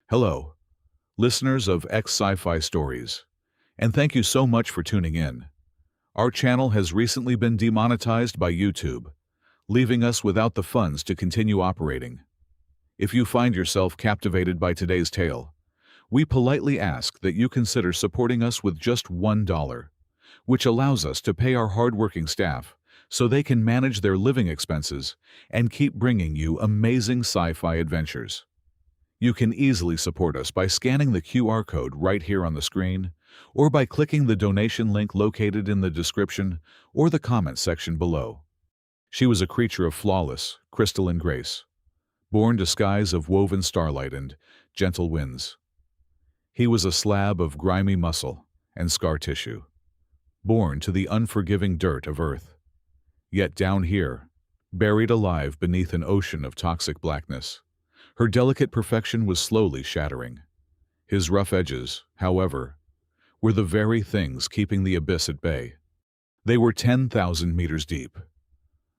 Hello, listeners of Sci-fi Stories, and thank you so much for tuning in. Our channel has recently been demonetized by YouTube, leaving us without the funds to continue operating. If you find yourself captivated by today's tale, we politely ask that you consider supporting us with just $1, which allows us to pay our hardworking staff so they can manage their living expenses and keep bringing you amazing sci-fi adventures. You can easily support us by scanning the QR code right here on the screen, or by clicking the donation link located in the description or the comment section below. She was a creature of flawless, crystalline grace, born to skies of woven starlight and gentle winds. He was a slab of grimy muscle and scar tissue, born to the unforgiving dirt of Earth. Yet down here, buried alive beneath an ocean of toxic blackness, her delicate perfection was slowly shattering. His rough edges, however, were the very things keeping the abyss at bay. They were 10,000 meters deep.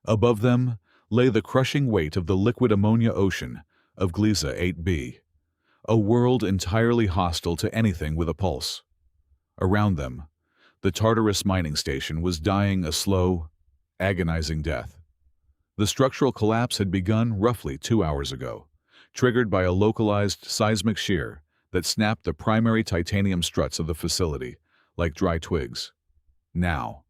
Above them lay the crushing weight of the liquid ammonia ocean of Gliese 8b, a world entirely hostile to anything with a pulse. Around them, the Tartarus mining station was dying a slow, agonizing death. The structural collapse had begun roughly 2 hours ago, triggered by a localized seismic shear that snapped the primary titanium struts of the facility like dry twigs. Now,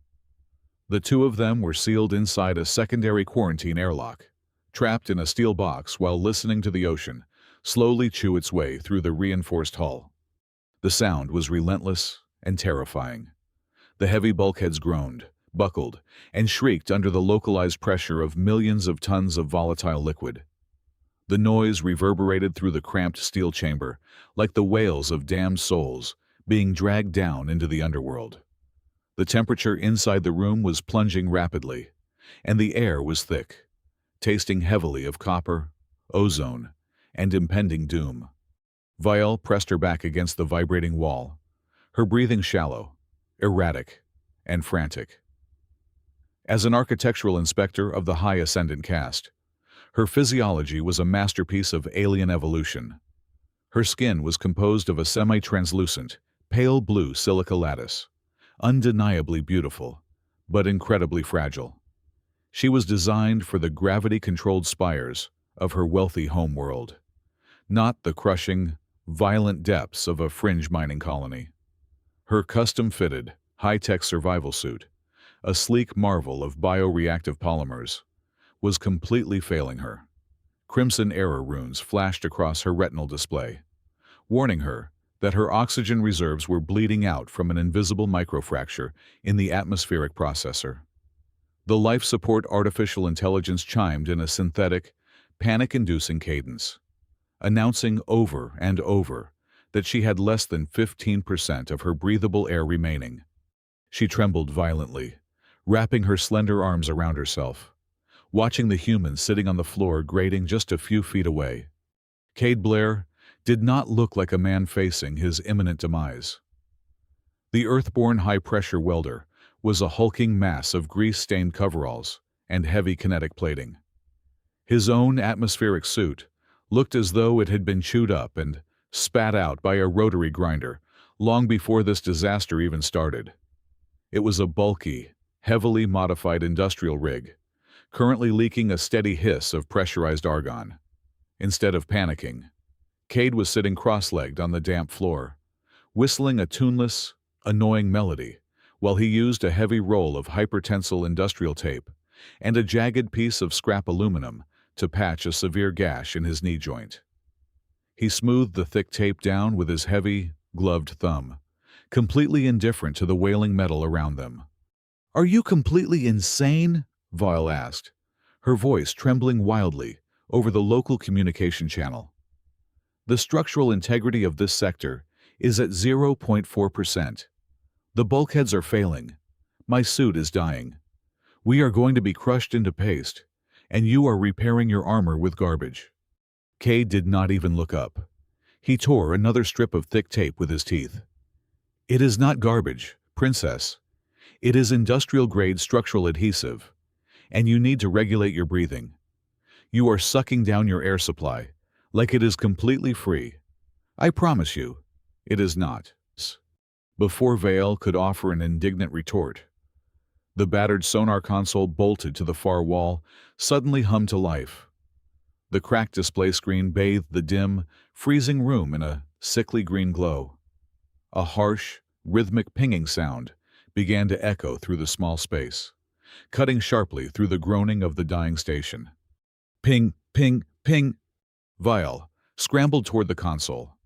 the two of them were sealed inside a secondary quarantine airlock, trapped in a steel box while listening to the ocean slowly chew its way through the reinforced hull. The sound was relentless and terrifying. The heavy bulkheads groaned, buckled, and shrieked under the localized pressure of millions of tons of volatile liquid. The noise reverberated through the cramped steel chamber like the wails of damned souls being dragged down into the underworld. The temperature inside the room was plunging rapidly, and the air was thick, tasting heavily of copper, ozone, and impending doom. Vial pressed her back against the vibrating wall, her breathing shallow, erratic, and frantic. As an architectural inspector of the high ascendant caste, her physiology was a masterpiece of alien evolution. Her skin was composed of a semi-translucent, pale blue silica lattice, undeniably beautiful, but incredibly fragile. She was designed for the gravity-controlled spires of her wealthy home world, not the crushing, violent depths of a fringe mining colony. Her custom-fitted, high-tech survival suit, a sleek marvel of bioreactive polymers, was completely failing her. Crimson error runes flashed across her retinal display, warning her that her oxygen reserves were bleeding out from an invisible microfracture in the atmospheric processor. The life support artificial intelligence chimed in a synthetic, panic-inducing cadence, announcing over and over that she had less than 15% of her breathable air remaining. She trembled violently, wrapping her slender arms around herself, watching the human sitting on the floor grating just a few feet away. Cade Blair did not look like a man facing his imminent demise. The Earthborn high-pressure welder was a hulking mass of grease-stained coveralls and heavy kinetic plating. His own atmospheric suit looked as though it had been chewed up and spat out by a rotary grinder long before this disaster even started. It was a bulky, heavily modified industrial rig, currently leaking a steady hiss of pressurized argon. Instead of panicking, Cade was sitting cross-legged on the damp floor, whistling a tuneless, annoying melody while he used a heavy roll of hypertensile industrial tape and a jagged piece of scrap aluminum to patch a severe gash in his knee joint. He smoothed the thick tape down with his heavy, gloved thumb, completely indifferent to the wailing metal around them. "Are you completely insane?" Vial asked, her voice trembling wildly over the local communication channel. "The structural integrity of this sector is at 0.4%. The bulkheads are failing. My suit is dying. We are going to be crushed into paste, and you are repairing your armor with garbage." Cade did not even look up. He tore another strip of thick tape with his teeth. "It is not garbage, Princess. It is industrial-grade structural adhesive, and you need to regulate your breathing. You are sucking down your air supply, like it is completely free. I promise you, it is not. Before Vale could offer an indignant retort, the battered sonar console bolted to the far wall suddenly hummed to life. The cracked display screen bathed the dim, freezing room in a sickly green glow. A harsh, rhythmic pinging sound began to echo through the small space, cutting sharply through the groaning of the dying station. Ping, ping, ping! Vile scrambled toward the console,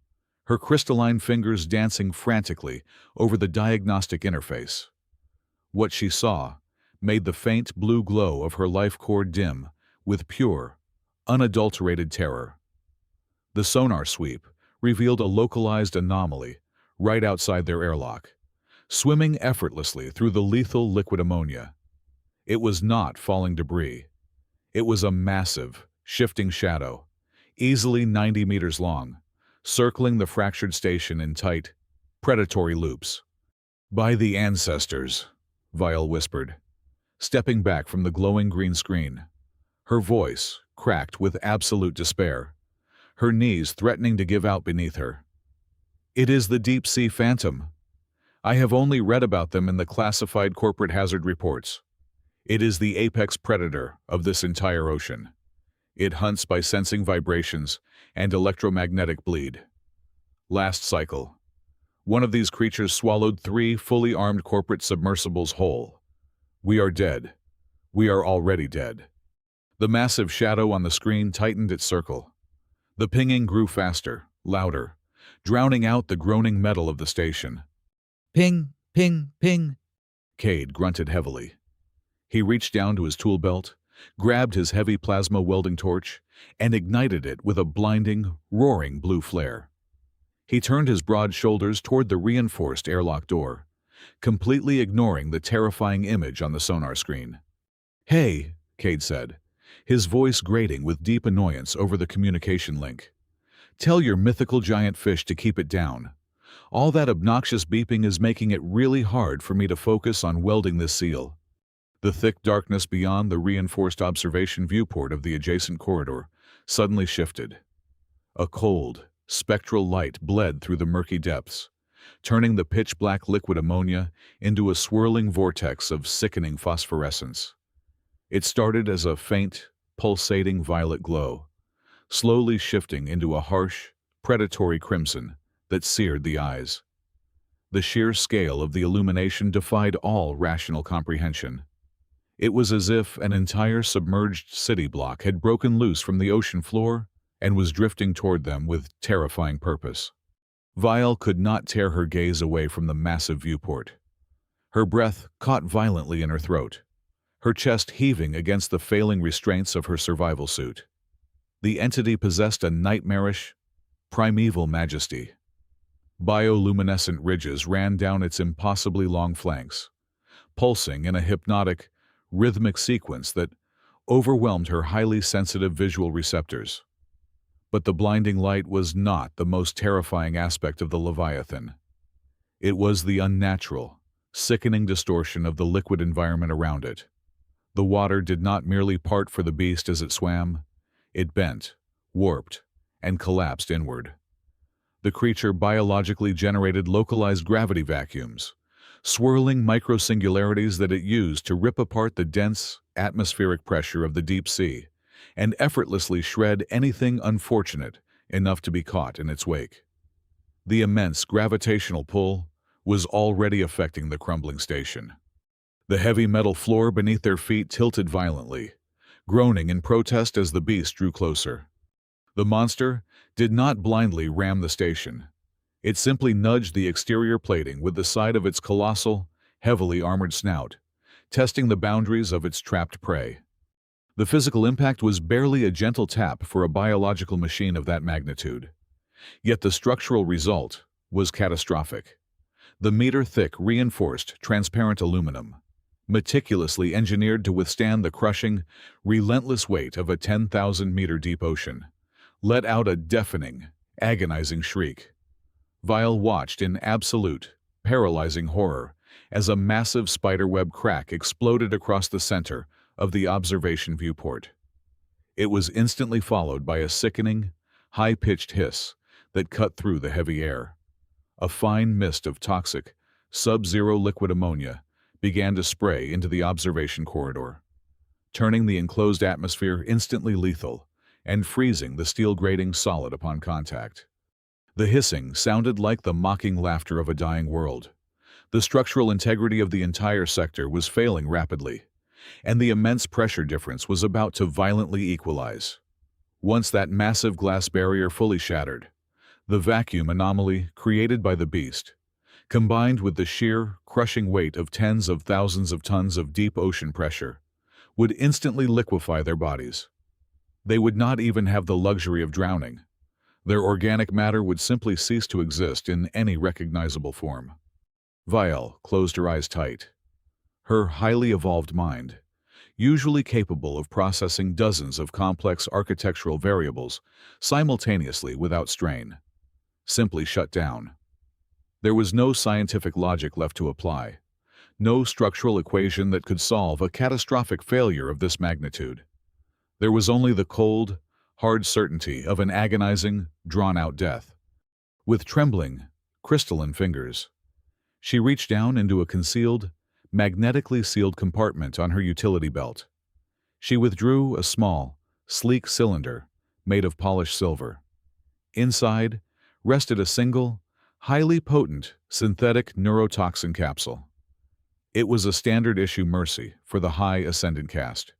her crystalline fingers dancing frantically over the diagnostic interface. What she saw made the faint blue glow of her life core dim with pure, unadulterated terror. The sonar sweep revealed a localized anomaly right outside their airlock, swimming effortlessly through the lethal liquid ammonia. It was not falling debris. It was a massive, shifting shadow, easily 90 meters long, circling the fractured station in tight, predatory loops. "By the ancestors," Vile whispered, stepping back from the glowing green screen, her voice cracked with absolute despair, her knees threatening to give out beneath her. "It is the deep-sea phantom. I have only read about them in the classified corporate hazard reports. It is the apex predator of this entire ocean. It hunts by sensing vibrations and electromagnetic bleed. Last cycle, one of these creatures swallowed 3 fully armed corporate submersibles whole. We are dead. We are already dead." The massive shadow on the screen tightened its circle. The pinging grew faster, louder, drowning out the groaning metal of the station. "Ping, ping, ping," Cade grunted heavily. He reached down to his tool belt, grabbed his heavy plasma welding torch, and ignited it with a blinding, roaring blue flare. He turned his broad shoulders toward the reinforced airlock door, completely ignoring the terrifying image on the sonar screen. "Hey," Cade said, his voice grating with deep annoyance over the communication link. "Tell your mythical giant fish to keep it down. All that obnoxious beeping is making it really hard for me to focus on welding this seal." The thick darkness beyond the reinforced observation viewport of the adjacent corridor suddenly shifted. A cold, spectral light bled through the murky depths, turning the pitch-black liquid ammonia into a swirling vortex of sickening phosphorescence. It started as a faint, pulsating violet glow, slowly shifting into a harsh, predatory crimson that seared the eyes. The sheer scale of the illumination defied all rational comprehension. It was as if an entire submerged city block had broken loose from the ocean floor and was drifting toward them with terrifying purpose. Vile could not tear her gaze away from the massive viewport. Her breath caught violently in her throat, her chest heaving against the failing restraints of her survival suit. The entity possessed a nightmarish, primeval majesty. Bioluminescent ridges ran down its impossibly long flanks, pulsing in a hypnotic, rhythmic sequence that overwhelmed her highly sensitive visual receptors. But the blinding light was not the most terrifying aspect of the Leviathan. It was the unnatural, sickening distortion of the liquid environment around it. The water did not merely part for the beast as it swam, it bent, warped, and collapsed inward. The creature biologically generated localized gravity vacuums, swirling microsingularities that it used to rip apart the dense, atmospheric pressure of the deep sea and effortlessly shred anything unfortunate enough to be caught in its wake. The immense gravitational pull was already affecting the crumbling station. The heavy metal floor beneath their feet tilted violently, groaning in protest as the beast drew closer. The monster did not blindly ram the station. It simply nudged the exterior plating with the side of its colossal, heavily armored snout, testing the boundaries of its trapped prey. The physical impact was barely a gentle tap for a biological machine of that magnitude. Yet the structural result was catastrophic. The meter-thick reinforced transparent aluminum, meticulously engineered to withstand the crushing, relentless weight of a 10,000-meter deep ocean, let out a deafening, agonizing shriek. Vile watched in absolute, paralyzing horror as a massive spiderweb crack exploded across the center of the observation viewport. It was instantly followed by a sickening, high-pitched hiss that cut through the heavy air. A fine mist of toxic, sub-zero liquid ammonia began to spray into the observation corridor, turning the enclosed atmosphere instantly lethal and freezing the steel grating solid upon contact. The hissing sounded like the mocking laughter of a dying world. The structural integrity of the entire sector was failing rapidly, and the immense pressure difference was about to violently equalize. Once that massive glass barrier fully shattered, the vacuum anomaly created by the beast, combined with the sheer, crushing weight of tens of thousands of tons of deep ocean pressure, would instantly liquefy their bodies. They would not even have the luxury of drowning. Their organic matter would simply cease to exist in any recognizable form. Vial closed her eyes tight. Her highly evolved mind, usually capable of processing dozens of complex architectural variables simultaneously without strain, simply shut down. There was no scientific logic left to apply, no structural equation that could solve a catastrophic failure of this magnitude. There was only the cold, hard certainty of an agonizing, drawn-out death. With trembling, crystalline fingers, she reached down into a concealed, magnetically sealed compartment on her utility belt. She withdrew a small, sleek cylinder made of polished silver. Inside rested a single, highly potent synthetic neurotoxin capsule. It was a standard-issue Mercy for the high ascendant caste.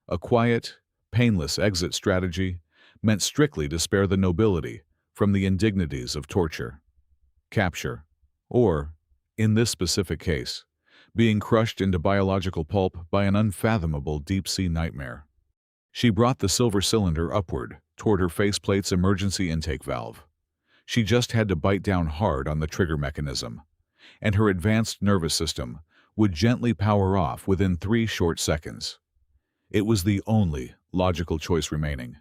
A quiet, painless exit strategy meant strictly to spare the nobility from the indignities of torture, capture, or, in this specific case, being crushed into biological pulp by an unfathomable deep-sea nightmare. She brought the silver cylinder upward toward her faceplate's emergency intake valve. She just had to bite down hard on the trigger mechanism, and her advanced nervous system would gently power off within 3 short seconds. It was the only logical choice remaining.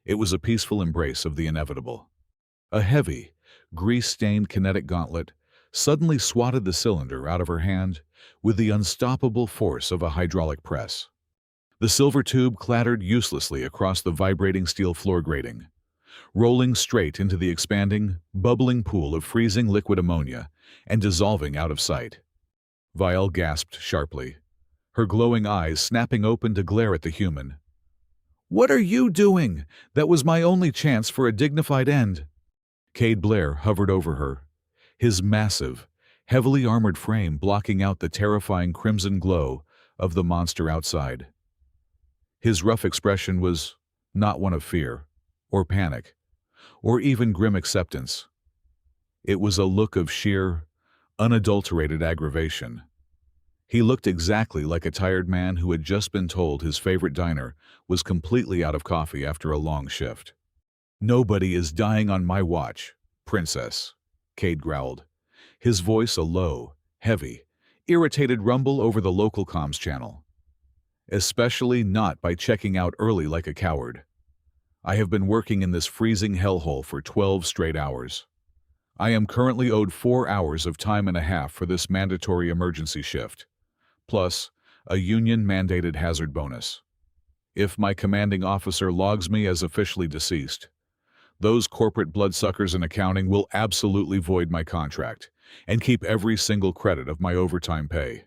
It was a peaceful embrace of the inevitable. A heavy, grease-stained kinetic gauntlet suddenly swatted the cylinder out of her hand with the unstoppable force of a hydraulic press. The silver tube clattered uselessly across the vibrating steel floor grating, rolling straight into the expanding, bubbling pool of freezing liquid ammonia and dissolving out of sight. Vial gasped sharply, her glowing eyes snapping open to glare at the human. "What are you doing? That was my only chance for a dignified end." Cade Blair hovered over her, his massive, heavily armored frame blocking out the terrifying crimson glow of the monster outside. His rough expression was not one of fear, or panic, or even grim acceptance. It was a look of sheer, unadulterated aggravation. He looked exactly like a tired man who had just been told his favorite diner was completely out of coffee after a long shift. "Nobody is dying on my watch, Princess," Cade growled, his voice a low, heavy, irritated rumble over the local comms channel. "Especially not by checking out early like a coward. I have been working in this freezing hellhole for 12 straight hours. I am currently owed 4 hours of time and a half for this mandatory emergency shift, plus a union-mandated hazard bonus. If my commanding officer logs me as officially deceased, those corporate bloodsuckers in accounting will absolutely void my contract and keep every single credit of my overtime pay.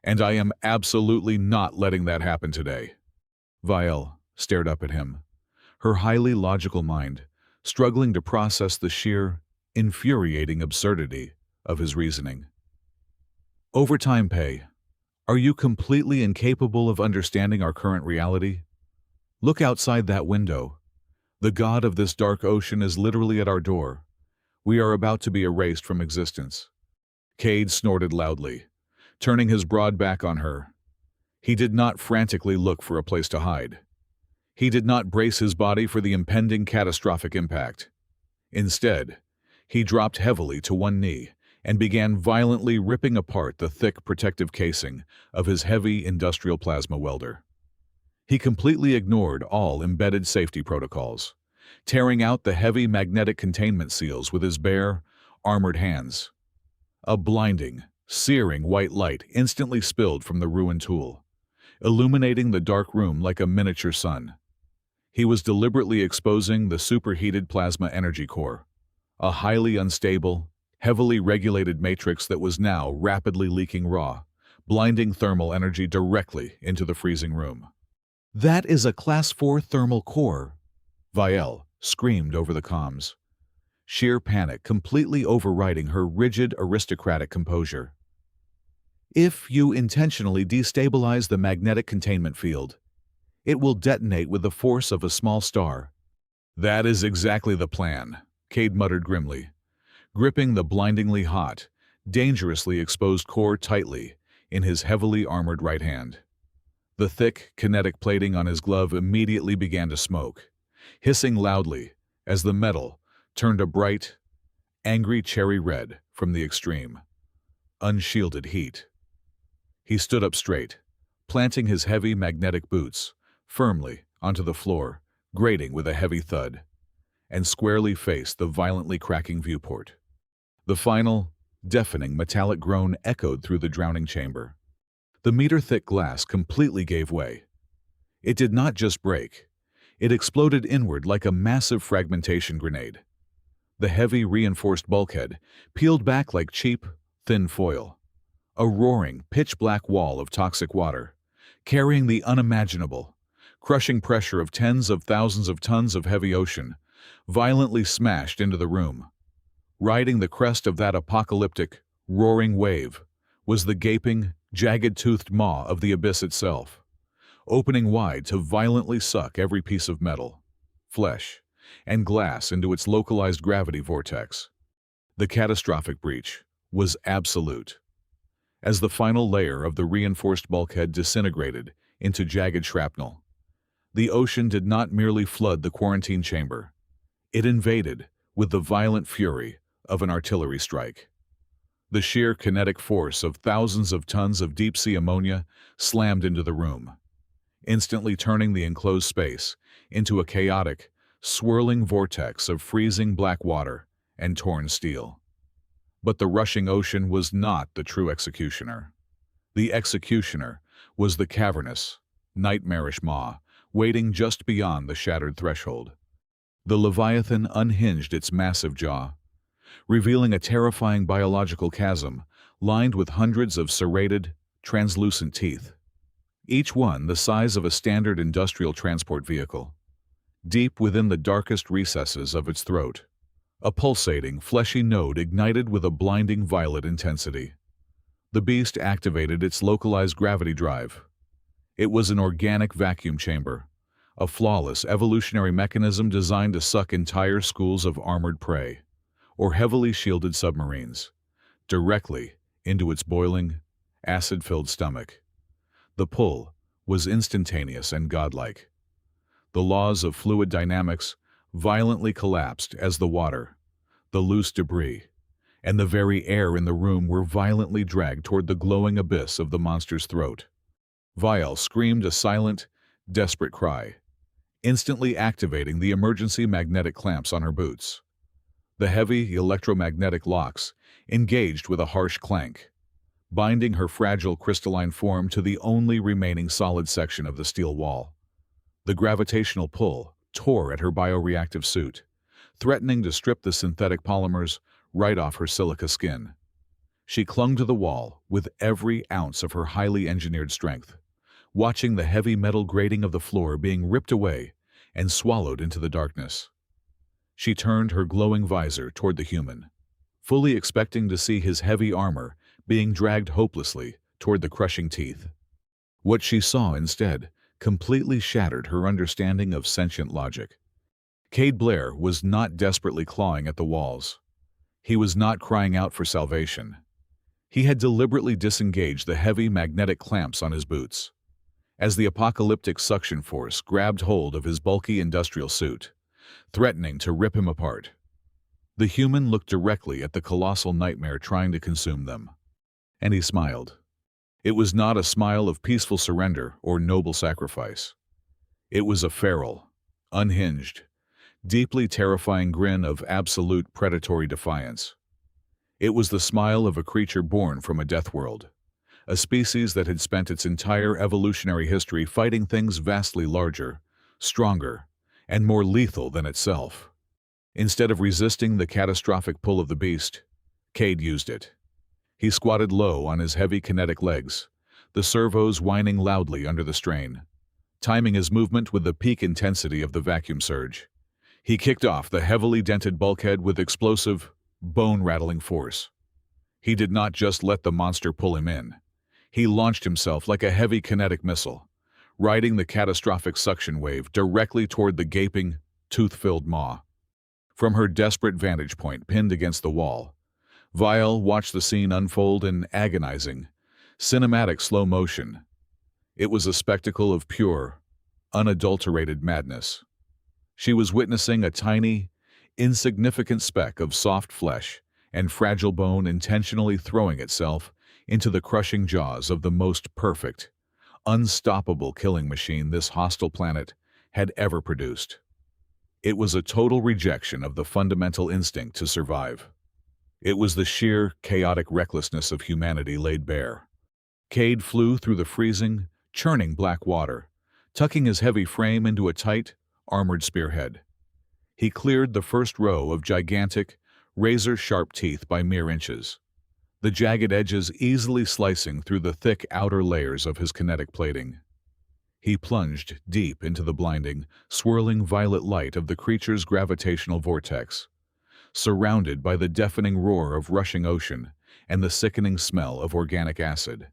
And I am absolutely not letting that happen today." Vial stared up at him, her highly logical mind struggling to process the sheer, infuriating absurdity of his reasoning. "Overtime pay. Are you completely incapable of understanding our current reality? Look outside that window. The god of this dark ocean is literally at our door. We are about to be erased from existence." Cade snorted loudly, turning his broad back on her. He did not frantically look for a place to hide. He did not brace his body for the impending catastrophic impact. Instead, he dropped heavily to one knee and began violently ripping apart the thick protective casing of his heavy industrial plasma welder. He completely ignored all embedded safety protocols, tearing out the heavy magnetic containment seals with his bare, armored hands. A blinding, searing white light instantly spilled from the ruined tool, illuminating the dark room like a miniature sun. He was deliberately exposing the superheated plasma energy core, a highly unstable, heavily regulated matrix that was now rapidly leaking raw, blinding thermal energy directly into the freezing room. "That is a Class 4 thermal core," Vielle screamed over the comms, sheer panic completely overriding her rigid aristocratic composure. "If you intentionally destabilize the magnetic containment field, it will detonate with the force of a small star." "That is exactly the plan," Cade muttered grimly, gripping the blindingly hot, dangerously exposed core tightly in his heavily armored right hand. The thick, kinetic plating on his glove immediately began to smoke, hissing loudly as the metal turned a bright, angry cherry red from the extreme, unshielded heat. He stood up straight, planting his heavy magnetic boots firmly onto the floor, grating with a heavy thud, and squarely faced the violently cracking viewport. The final, deafening metallic groan echoed through the drowning chamber. The meter-thick glass completely gave way. It did not just break. It exploded inward like a massive fragmentation grenade. The heavy, reinforced bulkhead peeled back like cheap, thin foil. A roaring, pitch-black wall of toxic water, carrying the unimaginable, crushing pressure of tens of thousands of tons of heavy ocean, violently smashed into the room. Riding the crest of that apocalyptic, roaring wave was the gaping, jagged-toothed maw of the abyss itself, opening wide to violently suck every piece of metal, flesh, and glass into its localized gravity vortex. The catastrophic breach was absolute. As the final layer of the reinforced bulkhead disintegrated into jagged shrapnel, the ocean did not merely flood the quarantine chamber. It invaded with the violent fury of an artillery strike. The sheer kinetic force of thousands of tons of deep-sea ammonia slammed into the room, instantly turning the enclosed space into a chaotic, swirling vortex of freezing black water and torn steel. But the rushing ocean was not the true executioner. The executioner was the cavernous, nightmarish maw waiting just beyond the shattered threshold. The Leviathan unhinged its massive jaw, revealing a terrifying biological chasm lined with hundreds of serrated, translucent teeth, each one the size of a standard industrial transport vehicle. Deep within the darkest recesses of its throat, a pulsating, fleshy node ignited with a blinding violet intensity. The beast activated its localized gravity drive. It was an organic vacuum chamber, a flawless evolutionary mechanism designed to suck entire schools of armored prey, or heavily shielded submarines, directly into its boiling, acid-filled stomach. The pull was instantaneous and godlike. The laws of fluid dynamics violently collapsed as the water, the loose debris, and the very air in the room were violently dragged toward the glowing abyss of the monster's throat. Vielle screamed a silent, desperate cry, instantly activating the emergency magnetic clamps on her boots. The heavy electromagnetic locks engaged with a harsh clank, binding her fragile crystalline form to the only remaining solid section of the steel wall. The gravitational pull tore at her bioreactive suit, threatening to strip the synthetic polymers right off her silica skin. She clung to the wall with every ounce of her highly engineered strength, watching the heavy metal grating of the floor being ripped away and swallowed into the darkness. She turned her glowing visor toward the human, fully expecting to see his heavy armor being dragged hopelessly toward the crushing teeth. What she saw instead completely shattered her understanding of sentient logic. Cade Blair was not desperately clawing at the walls. He was not crying out for salvation. He had deliberately disengaged the heavy magnetic clamps on his boots. As the apocalyptic suction force grabbed hold of his bulky industrial suit, threatening to rip him apart, the human looked directly at the colossal nightmare trying to consume them. And he smiled. It was not a smile of peaceful surrender or noble sacrifice. It was a feral, unhinged, deeply terrifying grin of absolute predatory defiance. It was the smile of a creature born from a death world, a species that had spent its entire evolutionary history fighting things vastly larger, stronger, and more lethal than itself. Instead of resisting the catastrophic pull of the beast, Cade used it. He squatted low on his heavy kinetic legs, the servos whining loudly under the strain, timing his movement with the peak intensity of the vacuum surge. He kicked off the heavily dented bulkhead with explosive, bone-rattling force. He did not just let the monster pull him in. He launched himself like a heavy kinetic missile, riding the catastrophic suction wave directly toward the gaping, tooth-filled maw. From her desperate vantage point pinned against the wall, Vial watched the scene unfold in agonizing, cinematic slow motion. It was a spectacle of pure, unadulterated madness. She was witnessing a tiny, insignificant speck of soft flesh and fragile bone intentionally throwing itself into the crushing jaws of the most perfect, unstoppable killing machine this hostile planet had ever produced. It was a total rejection of the fundamental instinct to survive. It was the sheer, chaotic recklessness of humanity laid bare. Cade flew through the freezing, churning black water, tucking his heavy frame into a tight, armored spearhead. He cleared the first row of gigantic, razor-sharp teeth by mere inches, the jagged edges easily slicing through the thick outer layers of his kinetic plating. He plunged deep into the blinding, swirling violet light of the creature's gravitational vortex, surrounded by the deafening roar of rushing ocean and the sickening smell of organic acid.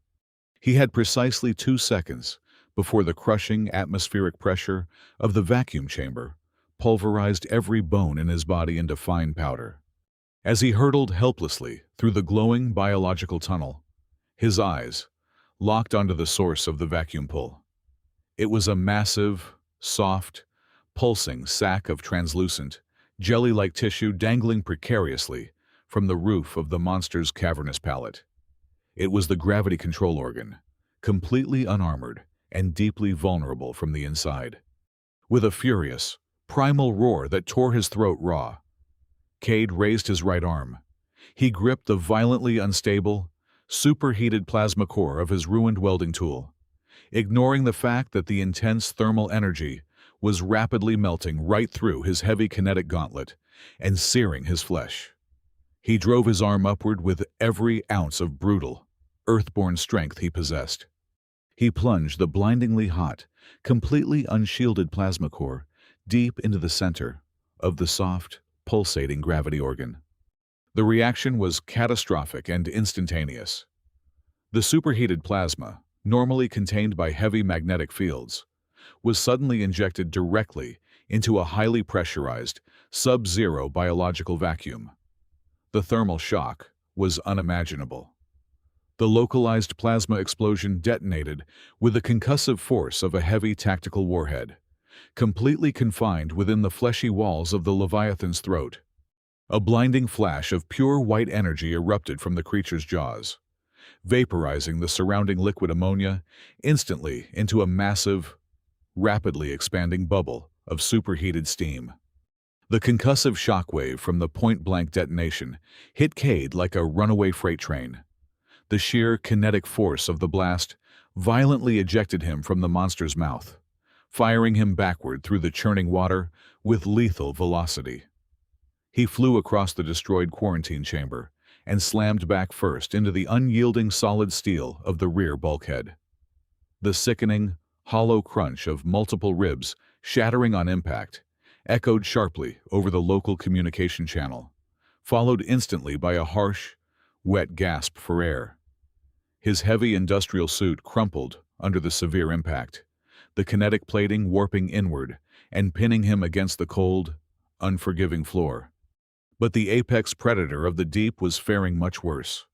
He had precisely 2 seconds before the crushing atmospheric pressure of the vacuum chamber pulverized every bone in his body into fine powder. As he hurtled helplessly through the glowing biological tunnel, his eyes locked onto the source of the vacuum pull. It was a massive, soft, pulsing sack of translucent, jelly-like tissue dangling precariously from the roof of the monster's cavernous palate. It was the gravity control organ, completely unarmored and deeply vulnerable from the inside. With a furious, primal roar that tore his throat raw, Cade raised his right arm. He gripped the violently unstable, superheated plasma core of his ruined welding tool, ignoring the fact that the intense thermal energy was rapidly melting right through his heavy kinetic gauntlet and searing his flesh. He drove his arm upward with every ounce of brutal, earthborn strength he possessed. He plunged the blindingly hot, completely unshielded plasma core deep into the center of the soft, pulsating gravity organ. The reaction was catastrophic and instantaneous. The superheated plasma, normally contained by heavy magnetic fields, was suddenly injected directly into a highly pressurized, sub-zero biological vacuum. The thermal shock was unimaginable. The localized plasma explosion detonated with the concussive force of a heavy tactical warhead, completely confined within the fleshy walls of the Leviathan's throat. A blinding flash of pure white energy erupted from the creature's jaws, vaporizing the surrounding liquid ammonia instantly into a massive, rapidly expanding bubble of superheated steam. The concussive shockwave from the point-blank detonation hit Cade like a runaway freight train. The sheer kinetic force of the blast violently ejected him from the monster's mouth, firing him backward through the churning water with lethal velocity. He flew across the destroyed quarantine chamber and slammed back first into the unyielding solid steel of the rear bulkhead. The sickening, hollow crunch of multiple ribs shattering on impact echoed sharply over the local communication channel, followed instantly by a harsh, wet gasp for air. His heavy industrial suit crumpled under the severe impact, the kinetic plating warping inward and pinning him against the cold, unforgiving floor. But the apex predator of the deep was faring much worse.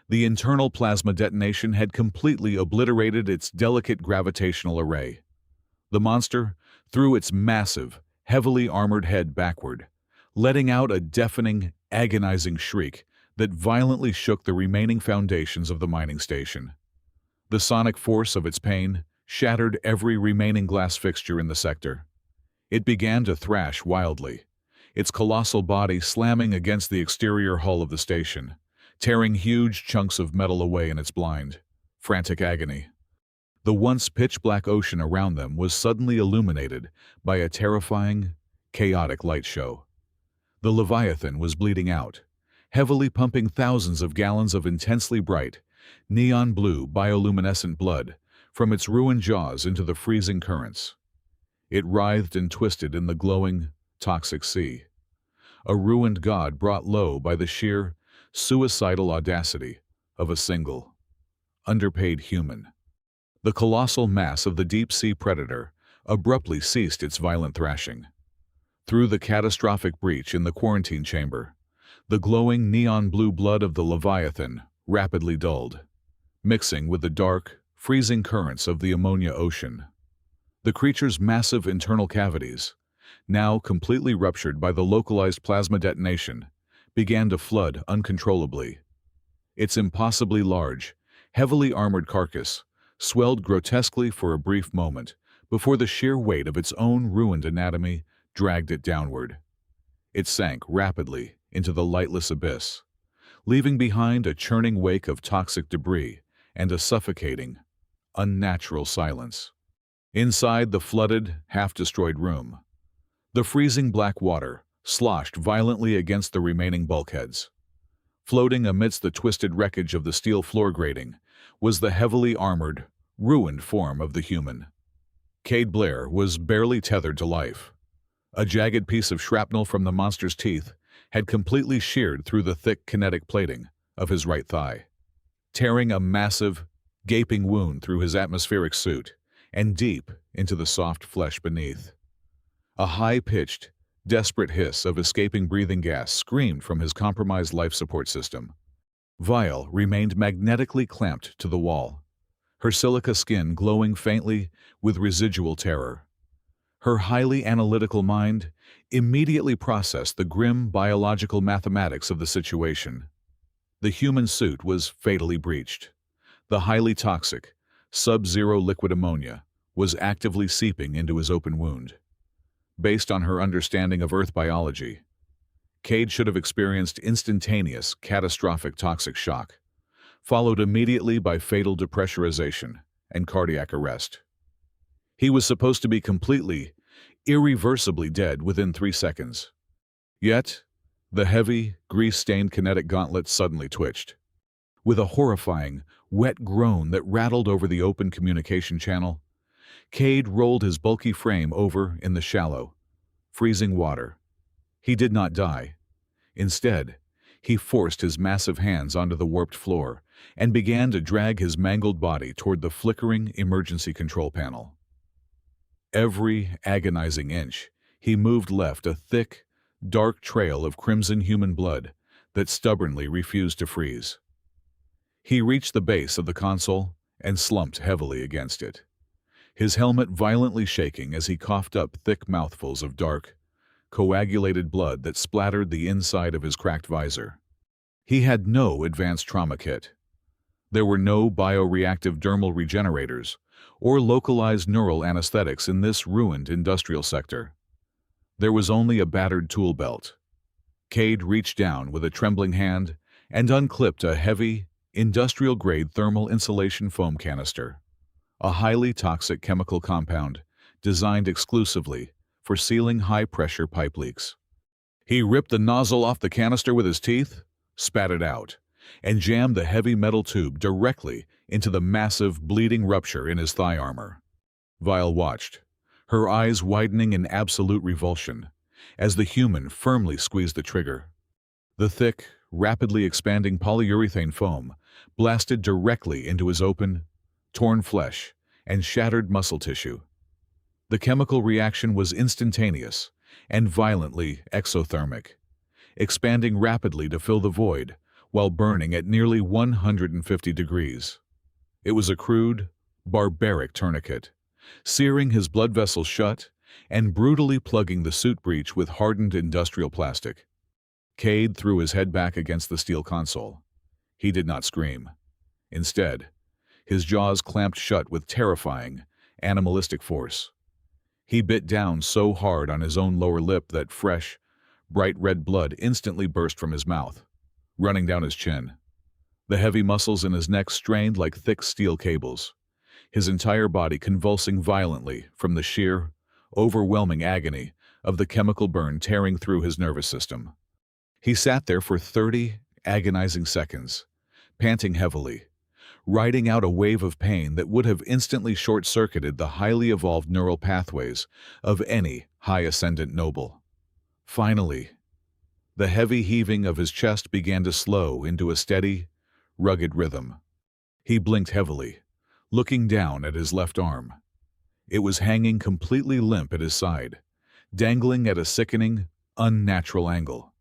The internal plasma detonation had completely obliterated its delicate gravitational array. The monster threw its massive, heavily armored head backward, letting out a deafening, agonizing shriek that violently shook the remaining foundations of the mining station. The sonic force of its pain shattered every remaining glass fixture in the sector. It began to thrash wildly, its colossal body slamming against the exterior hull of the station, tearing huge chunks of metal away in its blind, frantic agony. The once pitch-black ocean around them was suddenly illuminated by a terrifying, chaotic light show. The Leviathan was bleeding out, heavily pumping thousands of gallons of intensely bright, neon blue bioluminescent blood from its ruined jaws into the freezing currents. It writhed and twisted in the glowing, toxic sea, a ruined god brought low by the sheer, suicidal audacity of a single, underpaid human. The colossal mass of the deep-sea predator abruptly ceased its violent thrashing. Through the catastrophic breach in the quarantine chamber, the glowing neon blue blood of the Leviathan rapidly dulled, mixing with the dark, freezing currents of the ammonia ocean. The creature's massive internal cavities, now completely ruptured by the localized plasma detonation, began to flood uncontrollably. Its impossibly large, heavily armored carcass swelled grotesquely for a brief moment before the sheer weight of its own ruined anatomy dragged it downward. It sank rapidly into the lightless abyss, leaving behind a churning wake of toxic debris and a suffocating, unnatural silence. Inside the flooded, half-destroyed room, the freezing black water sloshed violently against the remaining bulkheads. Floating amidst the twisted wreckage of the steel floor grating was the heavily armored, ruined form of the human. Cade Blair was barely tethered to life. A jagged piece of shrapnel from the monster's teeth had completely sheared through the thick kinetic plating of his right thigh, tearing a massive, gaping wound through his atmospheric suit and deep into the soft flesh beneath. A high-pitched, desperate hiss of escaping breathing gas screamed from his compromised life support system. Vile remained magnetically clamped to the wall, her silica skin glowing faintly with residual terror. Her highly analytical mind immediately processed the grim biological mathematics of the situation. The human suit was fatally breached. The highly toxic, sub-zero liquid ammonia was actively seeping into his open wound. Based on her understanding of Earth biology, Cade should have experienced instantaneous, catastrophic toxic shock, followed immediately by fatal depressurization and cardiac arrest. He was supposed to be completely, irreversibly dead within 3 seconds. Yet, the heavy, grease-stained kinetic gauntlet suddenly twitched. With a horrifying, wet groan that rattled over the open communication channel, Cade rolled his bulky frame over in the shallow, freezing water. He did not die. Instead, he forced his massive hands onto the warped floor and began to drag his mangled body toward the flickering emergency control panel. Every agonizing inch, he moved left a thick, dark trail of crimson human blood that stubbornly refused to freeze. He reached the base of the console and slumped heavily against it, his helmet violently shaking as he coughed up thick mouthfuls of dark, coagulated blood that splattered the inside of his cracked visor. He had no advanced trauma kit. There were no bioreactive dermal regenerators or localized neural anesthetics in this ruined industrial sector. There was only a battered tool belt. Cade reached down with a trembling hand and unclipped a heavy, industrial-grade thermal insulation foam canister, a highly toxic chemical compound designed exclusively for sealing high-pressure pipe leaks. He ripped the nozzle off the canister with his teeth, spat it out, and jammed the heavy metal tube directly into the massive, bleeding rupture in his thigh armor. Vile watched, her eyes widening in absolute revulsion, as the human firmly squeezed the trigger. The thick, rapidly expanding polyurethane foam blasted directly into his open, torn flesh and shattered muscle tissue. The chemical reaction was instantaneous and violently exothermic, expanding rapidly to fill the void while burning at nearly 150 degrees. It was a crude, barbaric tourniquet, searing his blood vessels shut and brutally plugging the suit breach with hardened industrial plastic. Cade threw his head back against the steel console. He did not scream. Instead, his jaws clamped shut with terrifying, animalistic force. He bit down so hard on his own lower lip that fresh, bright red blood instantly burst from his mouth, running down his chin. The heavy muscles in his neck strained like thick steel cables. his entire body convulsing violently from the sheer, overwhelming agony of the chemical burn tearing through his nervous system. He sat there for 30 agonizing seconds, panting heavily, riding out a wave of pain that would have instantly short-circuited the highly evolved neural pathways of any high-ascendant noble. Finally, the heavy heaving of his chest began to slow into a steady, rugged rhythm. He blinked heavily, looking down at his left arm. It was hanging completely limp at his side, dangling at a sickening, unnatural angle.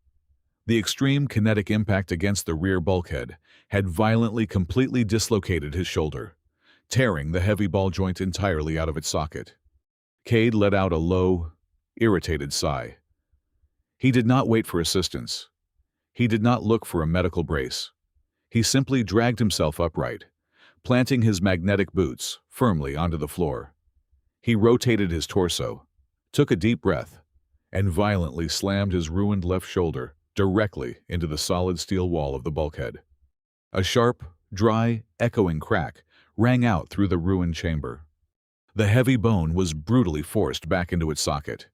The extreme kinetic impact against the rear bulkhead had violently completely dislocated his shoulder, tearing the heavy ball joint entirely out of its socket. Cade let out a low, irritated sigh. He did not wait for assistance. He did not look for a medical brace. He simply dragged himself upright, planting his magnetic boots firmly onto the floor. He rotated his torso, took a deep breath, and violently slammed his ruined left shoulder directly into the solid steel wall of the bulkhead. A sharp, dry, echoing crack rang out through the ruined chamber. The heavy bone was brutally forced back into its socket.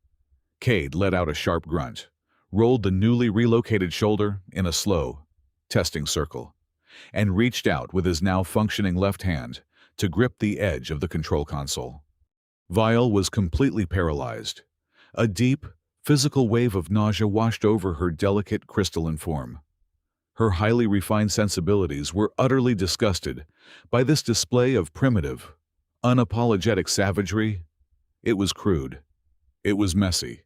Cade let out a sharp grunt, rolled the newly relocated shoulder in a slow, testing circle, and reached out with his now functioning left hand to grip the edge of the control console. Vile was completely paralyzed. A deep, physical wave of nausea washed over her delicate crystalline form. Her highly refined sensibilities were utterly disgusted by this display of primitive, unapologetic savagery. It was crude, it was messy,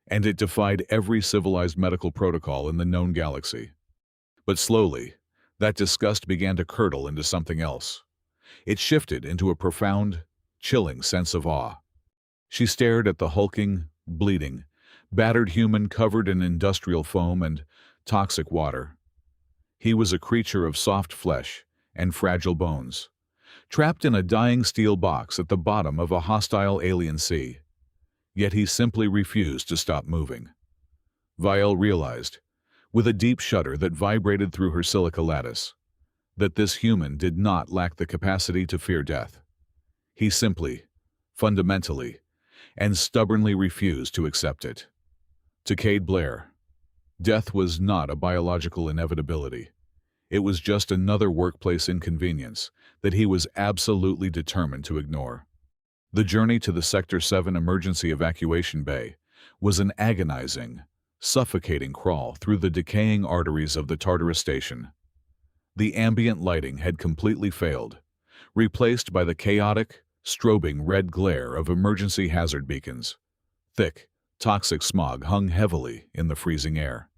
and it defied every civilized medical protocol in the known galaxy. But slowly, that disgust began to curdle into something else. It shifted into a profound, chilling sense of awe. She stared at the hulking, bleeding, battered human covered in industrial foam and toxic water. He was a creature of soft flesh and fragile bones, trapped in a dying steel box at the bottom of a hostile alien sea. Yet he simply refused to stop moving. Vile realized, with a deep shudder that vibrated through her silica lattice, that this human did not lack the capacity to fear death. He simply, fundamentally, and stubbornly refused to accept it. To Cade Blair, death was not a biological inevitability. It was just another workplace inconvenience that he was absolutely determined to ignore. The journey to the Sector 7 emergency evacuation bay was an agonizing, suffocating crawl through the decaying arteries of the Tartarus station. The ambient lighting had completely failed, replaced by the chaotic, strobing red glare of emergency hazard beacons. Thick, toxic smog hung heavily in the freezing air,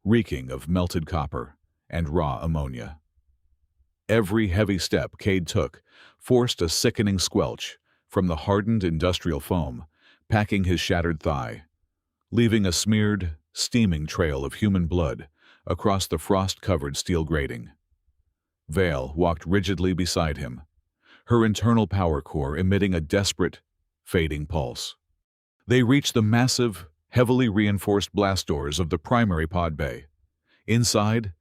reeking of melted copper and raw ammonia. Every heavy step Cade took forced a sickening squelch from the hardened industrial foam, packing his shattered thigh, leaving a smeared, steaming trail of human blood across the frost-covered steel grating. Vale walked rigidly beside him, her internal power core emitting a desperate, fading pulse. They reached the massive, heavily reinforced blast doors of the primary pod bay. Inside,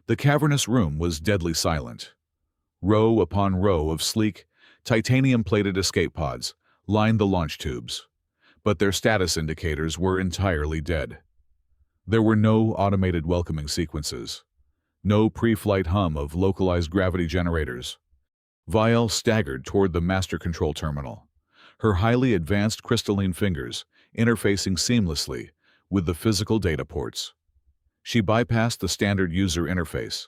the cavernous room was deadly silent. Row upon row of sleek, titanium-plated escape pods lined the launch tubes, but their status indicators were entirely dead. There were no automated welcoming sequences, no pre-flight hum of localized gravity generators. Vile staggered toward the master control terminal, her highly advanced crystalline fingers interfacing seamlessly with the physical data ports. She bypassed the standard user interface,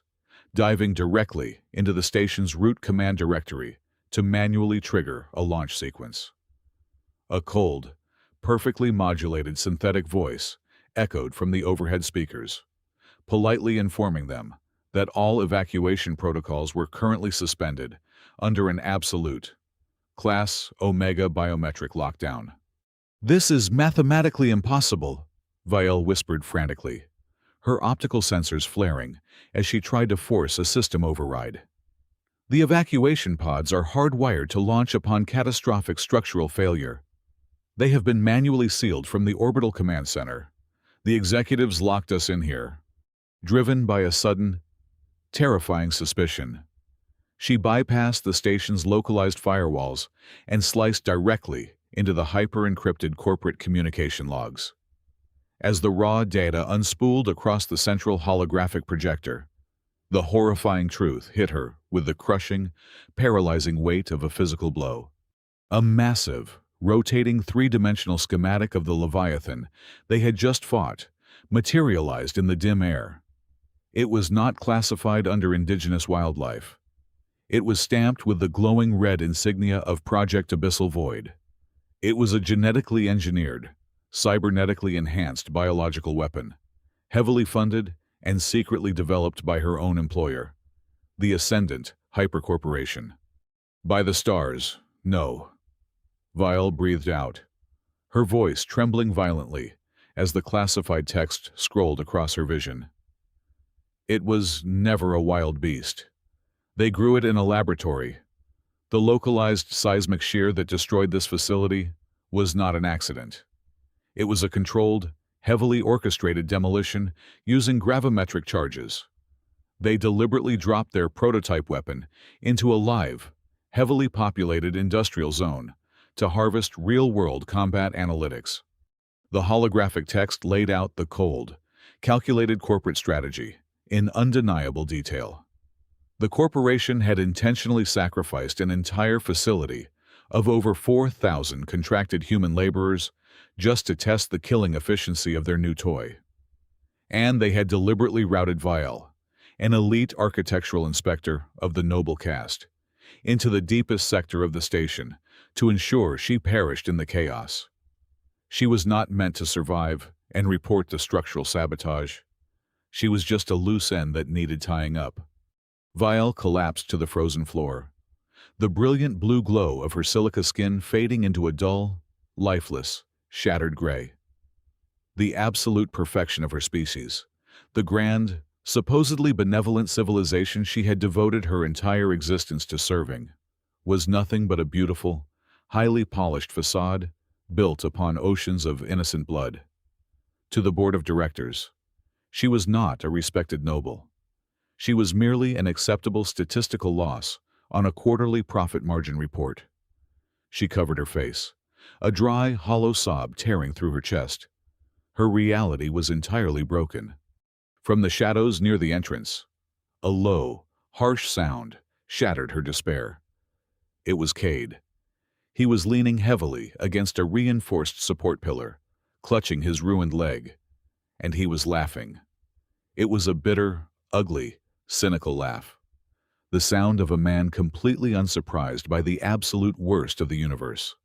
diving directly into the station's root command directory to manually trigger a launch sequence. A cold, perfectly modulated synthetic voice echoed from the overhead speakers, politely informing them that all evacuation protocols were currently suspended under an absolute, Class Omega biometric lockdown. "This is mathematically impossible," Vile whispered frantically, her optical sensors flaring as she tried to force a system override. "The evacuation pods are hardwired to launch upon catastrophic structural failure. They have been manually sealed from the orbital command center. The executives locked us in here." Driven by a sudden, terrifying suspicion, She bypassed the station's localized firewalls and sliced directly into the hyper-encrypted corporate communication logs. As the raw data unspooled across the central holographic projector, the horrifying truth hit her with the crushing, paralyzing weight of a physical blow. A massive, rotating three-dimensional schematic of the Leviathan they had just fought materialized in the dim air. It was not classified under indigenous wildlife. It was stamped with the glowing red insignia of Project Abyssal Void. It was a genetically engineered, cybernetically enhanced biological weapon, heavily funded and secretly developed by her own employer, the Ascendant Hypercorporation. By the stars, no. Vile breathed out, her voice trembling violently as the classified text scrolled across her vision. It was never a wild beast. They grew it in a laboratory. The localized seismic shear that destroyed this facility was not an accident. It was a controlled, heavily orchestrated demolition using gravimetric charges. They deliberately dropped their prototype weapon into a live, heavily populated industrial zone to harvest real-world combat analytics. The holographic text laid out the cold, calculated corporate strategy in undeniable detail. The corporation had intentionally sacrificed an entire facility of over 4,000 contracted human laborers just to test the killing efficiency of their new toy. And they had deliberately routed Vial, an elite architectural inspector of the noble caste, into the deepest sector of the station to ensure she perished in the chaos. She was not meant to survive and report the structural sabotage. She was just a loose end that needed tying up. Vial collapsed to the frozen floor, the brilliant blue glow of her silica skin fading into a dull, lifeless, shattered gray. The absolute perfection of her species, the grand, supposedly benevolent civilization she had devoted her entire existence to serving, was nothing but a beautiful, highly polished facade built upon oceans of innocent blood. To the board of directors, she was not a respected noble. She was merely an acceptable statistical loss on a quarterly profit margin report. She covered her face, a dry, hollow sob tearing through her chest. Her reality was entirely broken. From the shadows near the entrance, a low, harsh sound shattered her despair. It was Cade. He was leaning heavily against a reinforced support pillar, clutching his ruined leg, and he was laughing. It was a bitter, ugly, cynical laugh. The sound of a man completely unsurprised by the absolute worst of the universe.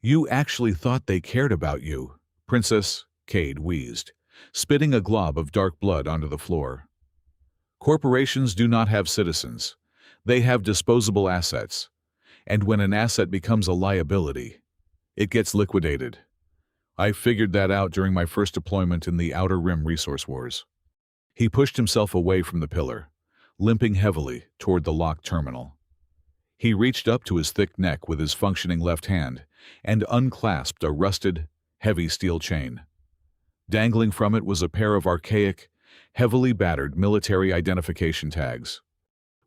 "You actually thought they cared about you, Princess," Cade wheezed, spitting a glob of dark blood onto the floor. "Corporations do not have citizens. They have disposable assets. And when an asset becomes a liability, it gets liquidated. I figured that out during my first deployment in the Outer Rim Resource Wars." He pushed himself away from the pillar, limping heavily toward the locked terminal. He reached up to his thick neck with his functioning left hand and unclasped a rusted, heavy steel chain. Dangling from it was a pair of archaic, heavily battered military identification tags.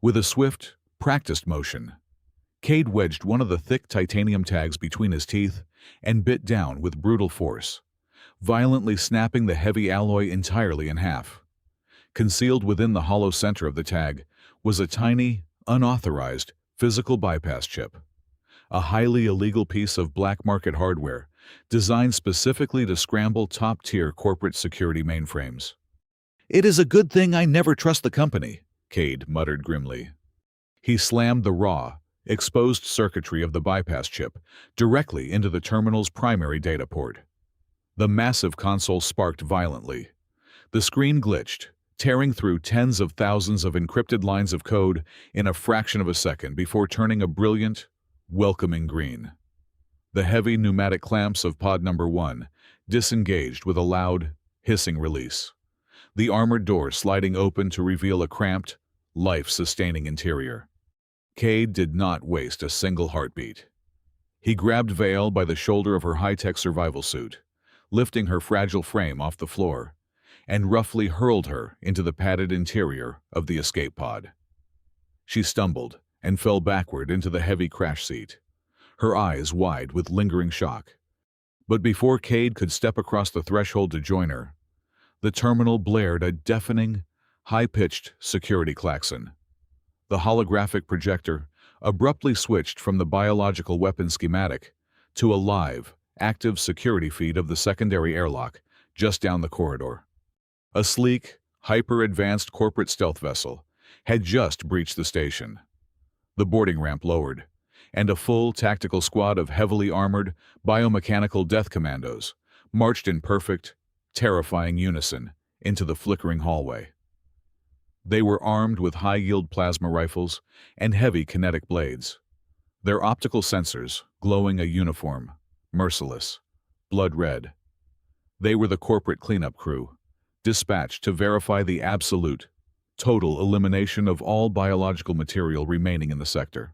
With a swift, practiced motion, Cade wedged one of the thick titanium tags between his teeth and bit down with brutal force, violently snapping the heavy alloy entirely in half. Concealed within the hollow center of the tag was a tiny, unauthorized, physical bypass chip, a highly illegal piece of black market hardware designed specifically to scramble top-tier corporate security mainframes. "It is a good thing I never trust the company," Cade muttered grimly. He slammed the raw, exposed circuitry of the bypass chip directly into the terminal's primary data port. The massive console sparked violently. The screen glitched, tearing through tens of thousands of encrypted lines of code in a fraction of a second before turning a brilliant, welcoming green. The heavy pneumatic clamps of pod number 1 disengaged with a loud, hissing release, the armored door sliding open to reveal a cramped, life-sustaining interior. Cade did not waste a single heartbeat. He grabbed Vale by the shoulder of her high-tech survival suit, lifting her fragile frame off the floor, and roughly hurled her into the padded interior of the escape pod. She stumbled and fell backward into the heavy crash seat, her eyes wide with lingering shock. But before Cade could step across the threshold to join her, the terminal blared a deafening, high-pitched security klaxon. The holographic projector abruptly switched from the biological weapon schematic to a live, active security feed of the secondary airlock just down the corridor. A sleek, hyper-advanced corporate stealth vessel had just breached the station. The boarding ramp lowered, and a full tactical squad of heavily armored biomechanical death commandos marched in perfect, terrifying unison into the flickering hallway. They were armed with high-yield plasma rifles and heavy kinetic blades, their optical sensors glowing a uniform, merciless, blood red. They were the corporate cleanup crew, dispatched to verify the absolute, total elimination of all biological material remaining in the sector.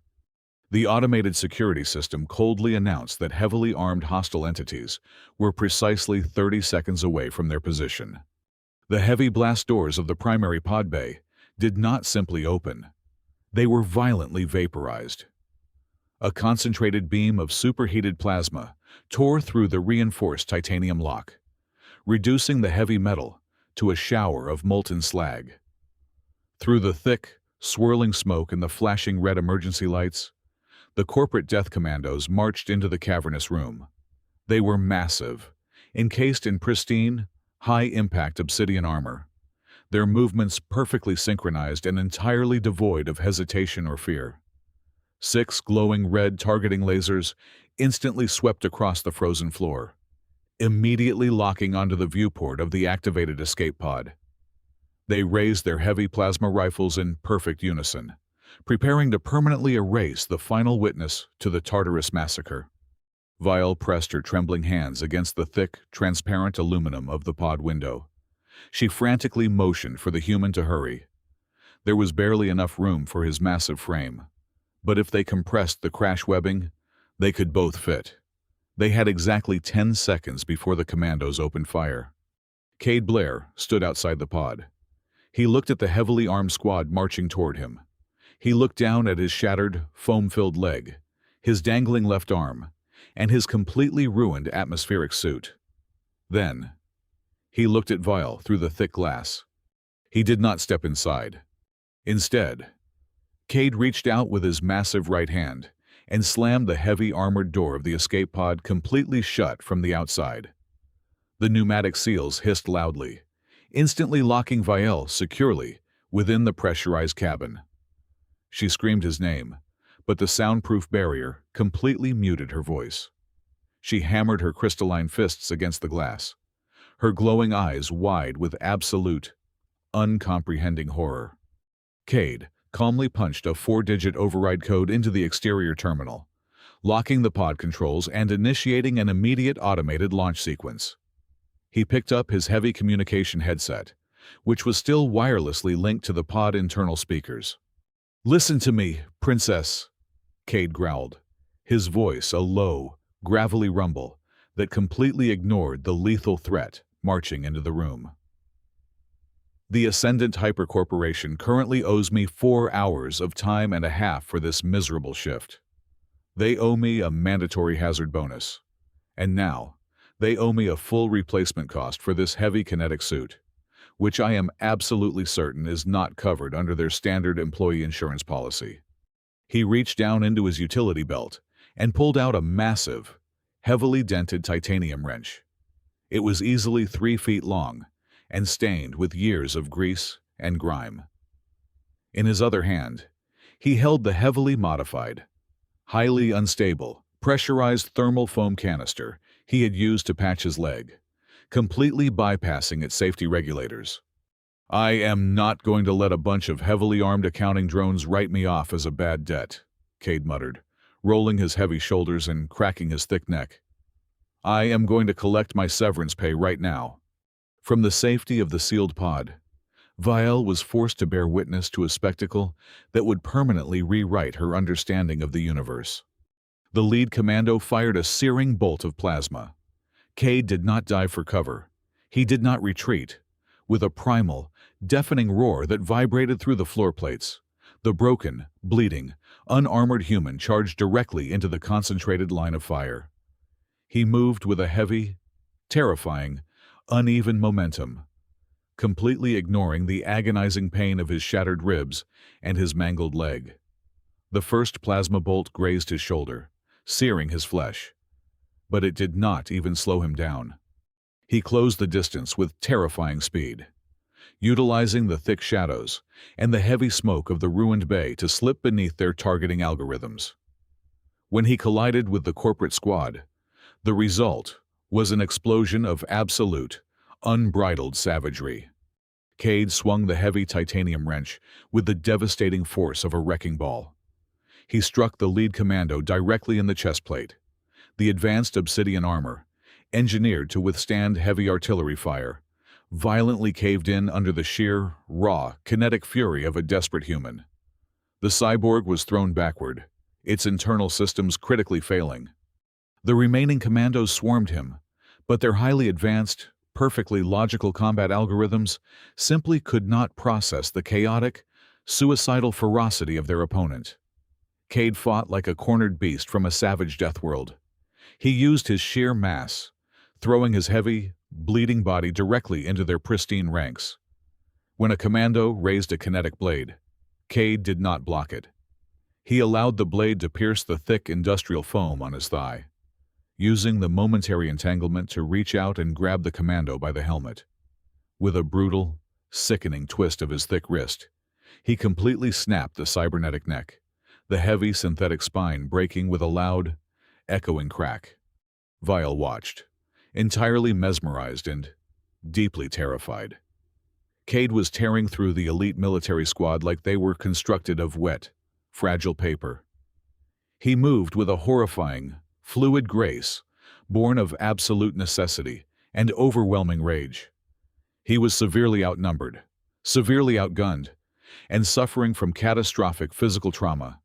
The automated security system coldly announced that heavily armed hostile entities were precisely 30 seconds away from their position. The heavy blast doors of the primary pod bay did not simply open. They were violently vaporized. A concentrated beam of superheated plasma tore through the reinforced titanium lock, reducing the heavy metal to a shower of molten slag. Through the thick, swirling smoke and the flashing red emergency lights, the corporate death commandos marched into the cavernous room. They were massive, encased in pristine, high-impact obsidian armor, their movements perfectly synchronized and entirely devoid of hesitation or fear. 6 glowing red targeting lasers instantly swept across the frozen floor, immediately locking onto the viewport of the activated escape pod. They raised their heavy plasma rifles in perfect unison, preparing to permanently erase the final witness to the Tartarus massacre. Vial pressed her trembling hands against the thick, transparent aluminum of the pod window. She frantically motioned for the human to hurry. There was barely enough room for his massive frame, but if they compressed the crash webbing, they could both fit. They had exactly 10 seconds before the commandos opened fire. Cade Blair stood outside the pod. He looked at the heavily armed squad marching toward him. He looked down at his shattered, foam-filled leg, his dangling left arm, and his completely ruined atmospheric suit. Then, he looked at Vial through the thick glass. He did not step inside. Instead, Cade reached out with his massive right hand and slammed the heavy armored door of the escape pod completely shut from the outside. The pneumatic seals hissed loudly, instantly locking Vial securely within the pressurized cabin. She screamed his name, but the soundproof barrier completely muted her voice. She hammered her crystalline fists against the glass, her glowing eyes wide with absolute, uncomprehending horror. Cade calmly punched a 4-digit override code into the exterior terminal, locking the pod controls and initiating an immediate automated launch sequence. He picked up his heavy communication headset, which was still wirelessly linked to the pod internal speakers. "Listen to me, Princess," Cade growled, his voice a low, gravelly rumble that completely ignored the lethal threat marching into the room. "The Ascendant Hypercorporation currently owes me 4 hours of time and a half for this miserable shift. They owe me a mandatory hazard bonus, and now they owe me a full replacement cost for this heavy kinetic suit, which I am absolutely certain is not covered under their standard employee insurance policy." He reached down into his utility belt and pulled out a massive, heavily dented titanium wrench. It was easily 3 feet long and stained with years of grease and grime. In his other hand, he held the heavily modified, highly unstable, pressurized thermal foam canister he had used to patch his leg, completely bypassing its safety regulators. "I am not going to let a bunch of heavily armed accounting drones write me off as a bad debt," Cade muttered, rolling his heavy shoulders and cracking his thick neck. "I am going to collect my severance pay right now." From the safety of the sealed pod, Vial was forced to bear witness to a spectacle that would permanently rewrite her understanding of the universe. The lead commando fired a searing bolt of plasma. Cade did not dive for cover. He did not retreat. With a primal, deafening roar that vibrated through the floor plates, The broken, bleeding, unarmored human charged directly into the concentrated line of fire. He moved with a heavy, terrifying, uneven momentum, completely ignoring the agonizing pain of his shattered ribs and his mangled leg. The first plasma bolt grazed his shoulder, searing his flesh, but it did not even slow him down. He closed the distance with terrifying speed, utilizing the thick shadows and the heavy smoke of the ruined bay to slip beneath their targeting algorithms. When he collided with the corporate squad, the result was an explosion of absolute, unbridled savagery. Cade swung the heavy titanium wrench with the devastating force of a wrecking ball. He struck the lead commando directly in the chest plate. The advanced obsidian armor, engineered to withstand heavy artillery fire, violently caved in under the sheer, raw, kinetic fury of a desperate human. The cyborg was thrown backward, its internal systems critically failing. The remaining commandos swarmed him, but their highly advanced, perfectly logical combat algorithms simply could not process the chaotic, suicidal ferocity of their opponent. Cade fought like a cornered beast from a savage death world. He used his sheer mass, throwing his heavy, bleeding body directly into their pristine ranks. When a commando raised a kinetic blade, Cade did not block it. He allowed the blade to pierce the thick industrial foam on his thigh, using the momentary entanglement to reach out and grab the commando by the helmet. With a brutal, sickening twist of his thick wrist, he completely snapped the cybernetic neck, the heavy synthetic spine breaking with a loud, echoing crack. Vile watched, entirely mesmerized and deeply terrified. Cade was tearing through the elite military squad like they were constructed of wet, fragile paper. He moved with a horrifying, fluid grace, born of absolute necessity and overwhelming rage. He was severely outnumbered, severely outgunned, and suffering from catastrophic physical trauma.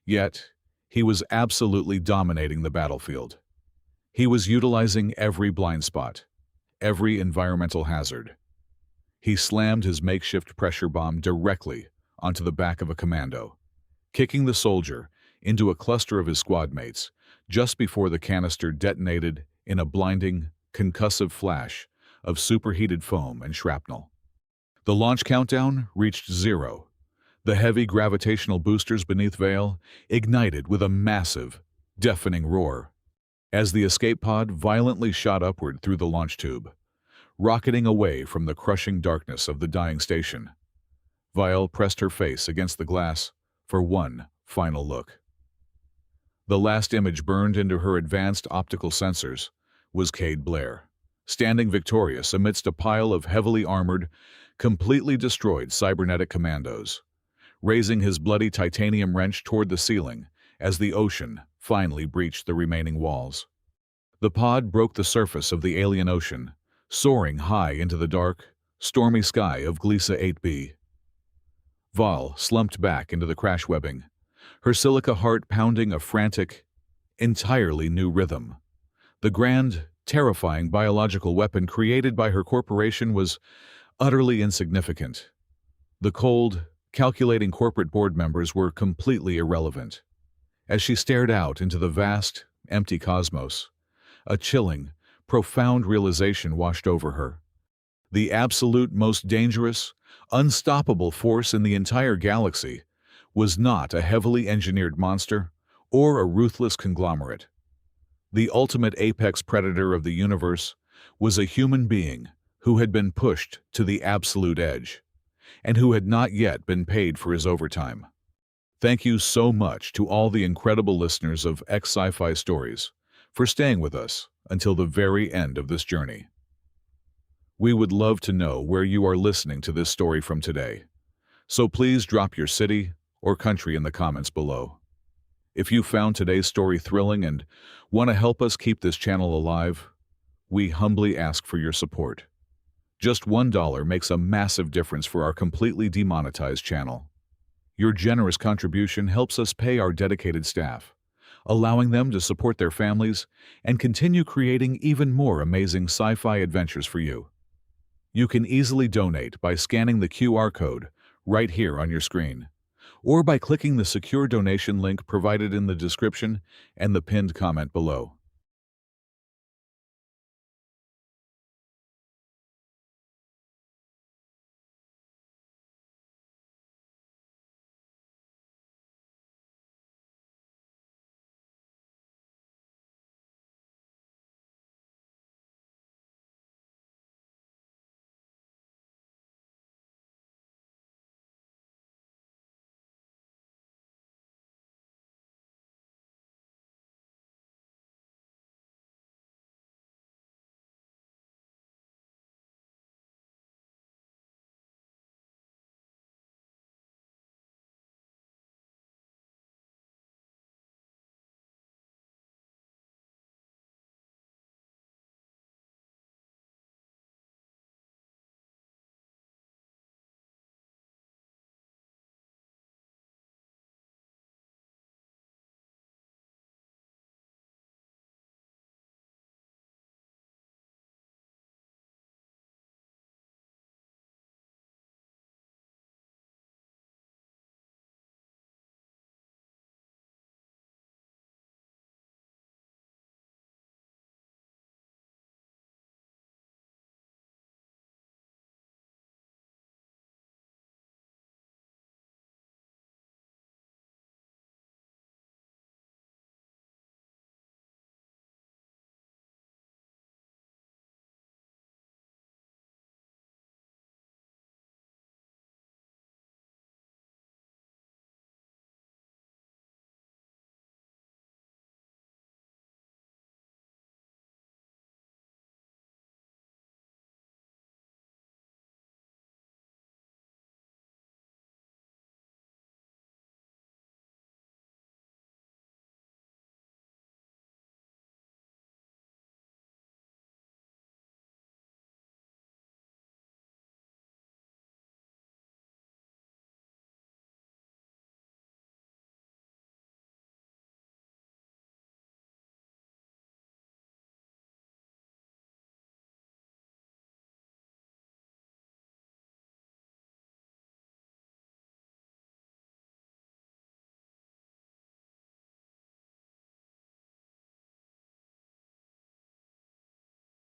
Yet, he was absolutely dominating the battlefield. He was utilizing every blind spot, every environmental hazard. He slammed his makeshift pressure bomb directly onto the back of a commando, kicking the soldier into a cluster of his squad mates just before the canister detonated in a blinding, concussive flash of superheated foam and shrapnel. The launch countdown reached 0. The heavy gravitational boosters beneath Vale ignited with a massive, deafening roar, as the escape pod violently shot upward through the launch tube, rocketing away from the crushing darkness of the dying station. Vale pressed her face against the glass for one final look. The last image burned into her advanced optical sensors was Cade Blair, standing victorious amidst a pile of heavily armored, completely destroyed cybernetic commandos, raising his bloody titanium wrench toward the ceiling as the ocean finally breached the remaining walls. The pod broke the surface of the alien ocean, soaring high into the dark, stormy sky of Gliesa 8b. Val slumped back into the crash webbing, her silica heart pounding a frantic, entirely new rhythm. The grand, terrifying biological weapon created by her corporation was utterly insignificant. The cold, calculating corporate board members were completely irrelevant. As she stared out into the vast, empty cosmos, a chilling, profound realization washed over her. The absolute most dangerous, unstoppable force in the entire galaxy was not a heavily engineered monster or a ruthless conglomerate. The ultimate apex predator of the universe was a human being who had been pushed to the absolute edge, and who had not yet been paid for his overtime. Thank you so much to all the incredible listeners of Sci-fi Stories for staying with us until the very end of this journey. We would love to know where you are listening to this story from today, so please drop your city or country in the comments below. If you found today's story thrilling and want to help us keep this channel alive, we humbly ask for your support. Just $1 makes a massive difference for our completely demonetized channel. Your generous contribution helps us pay our dedicated staff, allowing them to support their families and continue creating even more amazing sci-fi adventures for you. You can easily donate by scanning the QR code right here on your screen, or by clicking the secure donation link provided in the description and the pinned comment below.